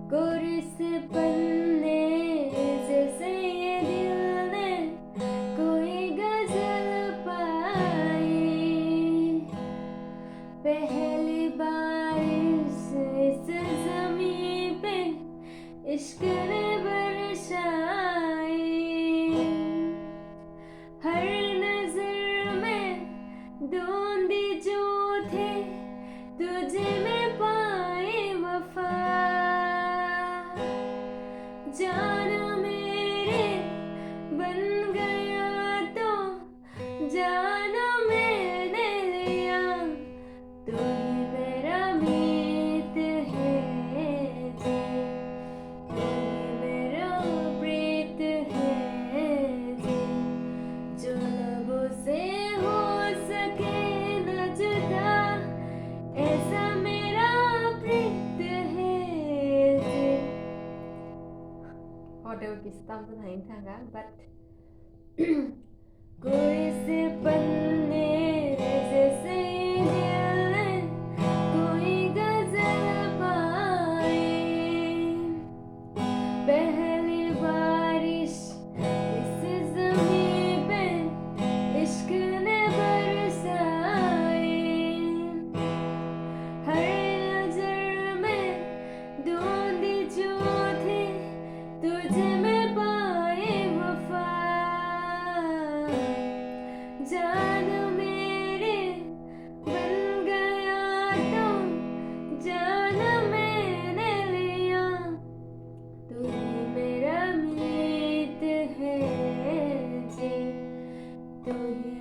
कोरे से पन्ने जैसे ये दिल ने कोई गजल पाई। पहली बारिश इस ज़मीं पे इश्क ने बरसाई। हर नजर में ढूंढी जो थे तुझे मैं पाए वफा। जान मेरे बन गया तो जान मैंने लिया। तू ही मेरा मीत है जी, तू ही मेरा प्रीत है जी। जो लबों से हो सके न जुदा, ऐसा मेरा प्रीत है जी. Orderbistan hinterher, but कोई से पन्ने जैसे दिल ने कोई गजल पाई। पहली बारिश इस ज़मीं पे इश्क ने बरसाई। हर नजर में ढूंढी जो थी तुझे मैं पाए वफा। जान मेरे बन गया तो जान मैंने लिया। तू ही मेरा मीत है जी, तू ही